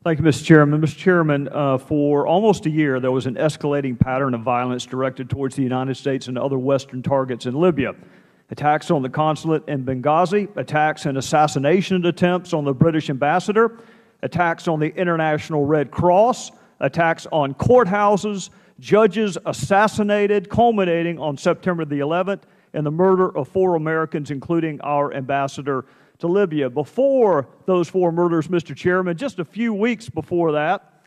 Thank you, Mr. Chairman. Mr. Chairman, for almost a year, there was an escalating pattern of violence directed towards the United States and other Western targets in Libya. Attacks on the consulate in Benghazi, attacks and assassination attempts on the British ambassador, attacks on the International Red Cross, attacks on courthouses, judges assassinated, culminating on September the 11th, and the murder of 4 Americans, including our ambassador to Libya. Before those 4 murders, Mr. Chairman, just a few weeks before that,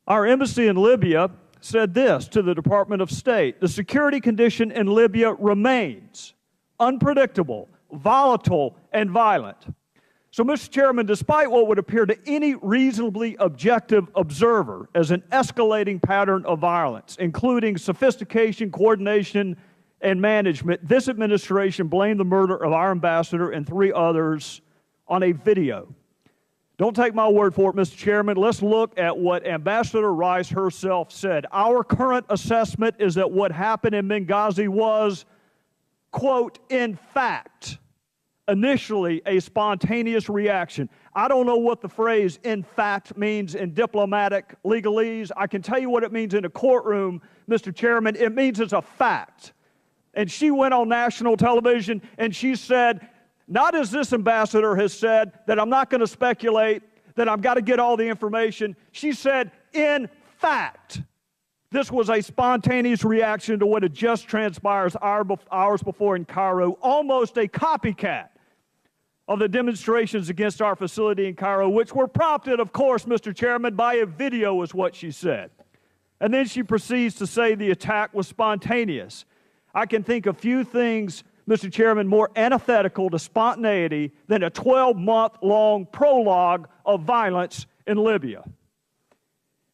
our embassy in Libya said this to the Department of State: the security condition in Libya remains unpredictable, volatile, and violent. So, Mr. Chairman, despite what would appear to any reasonably objective observer as an escalating pattern of violence, including sophistication, coordination, and management, this administration blamed the murder of our ambassador and 3 others on a video. Don't take my word for it, Mr. Chairman. Let's look at what Ambassador Rice herself said. Our current assessment is that what happened in Benghazi was, quote, in fact, initially a spontaneous reaction. I don't know what the phrase in fact means in diplomatic legalese. I can tell you what it means in a courtroom, Mr. Chairman. It means it's a fact. And she went on national television and she said, not as this ambassador has said, that I'm not going to speculate, that I've got to get all the information. She said, in fact, this was a spontaneous reaction to what had just transpired hours before in Cairo, almost a copycat of the demonstrations against our facility in Cairo, which were prompted, of course, Mr. Chairman, by a video, is what she said. And then she proceeds to say the attack was spontaneous. I can think of few things, Mr. Chairman, more antithetical to spontaneity than a 12-month-long prologue of violence in Libya.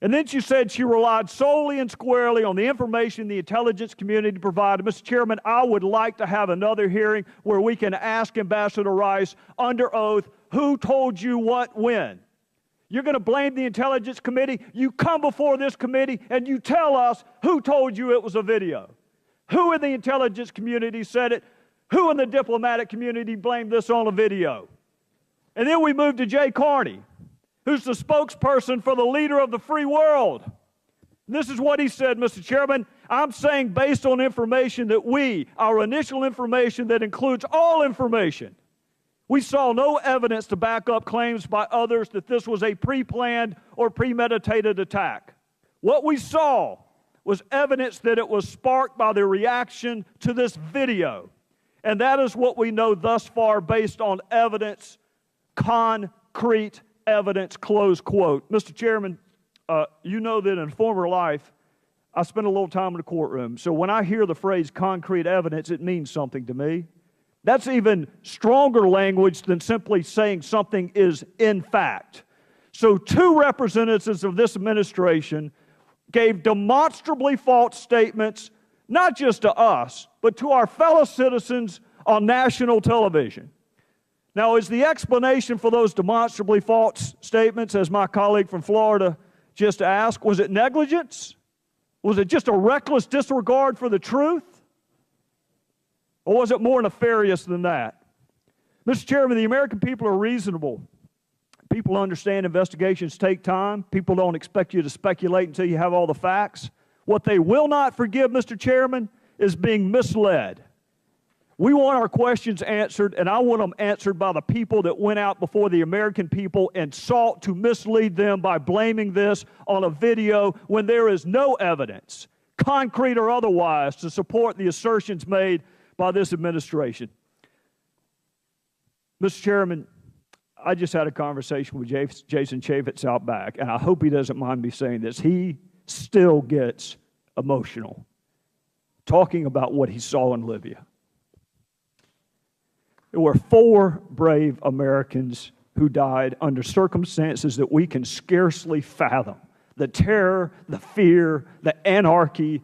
And then she said she relied solely and squarely on the information the intelligence community provided. Mr. Chairman, I would like to have another hearing where we can ask Ambassador Rice under oath, who told you what when? You're going to blame the intelligence committee? You come before this committee and you tell us who told you it was a video. Who in the intelligence community said it? Who in the diplomatic community blamed this on a video? And then we move to Jay Carney, who's the spokesperson for the leader of the free world. And this is what he said, Mr. Chairman. I'm saying based on information that our initial information that includes all information, we saw no evidence to back up claims by others that this was a pre-planned or premeditated attack. What we saw was evidence that it was sparked by the reaction to this video. And that is what we know thus far based on evidence, concrete evidence, close quote. Mr. Chairman, you know that in former life, I spent a little time in the courtroom. So when I hear the phrase concrete evidence, it means something to me. That's even stronger language than simply saying something is in fact. So 2 representatives of this administration gave demonstrably false statements, not just to us, but to our fellow citizens on national television. Now, is the explanation for those demonstrably false statements, as my colleague from Florida just asked, was it negligence? Was it just a reckless disregard for the truth? Or was it more nefarious than that? Mr. Chairman, the American people are reasonable. People understand investigations take time. People don't expect you to speculate until you have all the facts. What they will not forgive, Mr. Chairman, is being misled. We want our questions answered, and I want them answered by the people that went out before the American people and sought to mislead them by blaming this on a video when there is no evidence, concrete or otherwise, to support the assertions made by this administration. Mr. Chairman, I just had a conversation with Jason Chaffetz out back, and I hope he doesn't mind me saying this. He still gets emotional talking about what he saw in Libya. There were 4 brave Americans who died under circumstances that we can scarcely fathom. The terror, the fear, the anarchy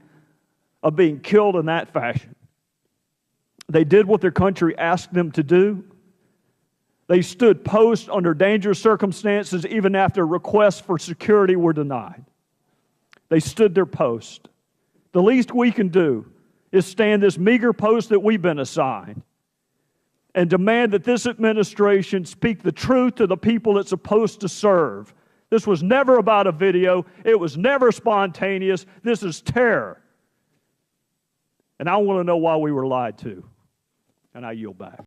of being killed in that fashion. They did what their country asked them to do. They stood post under dangerous circumstances even after requests for security were denied. They stood their post. The least we can do is stand this meager post that we've been assigned and demand that this administration speak the truth to the people it's supposed to serve. This was never about a video. It was never spontaneous. This is terror. And I want to know why we were lied to. And I yield back.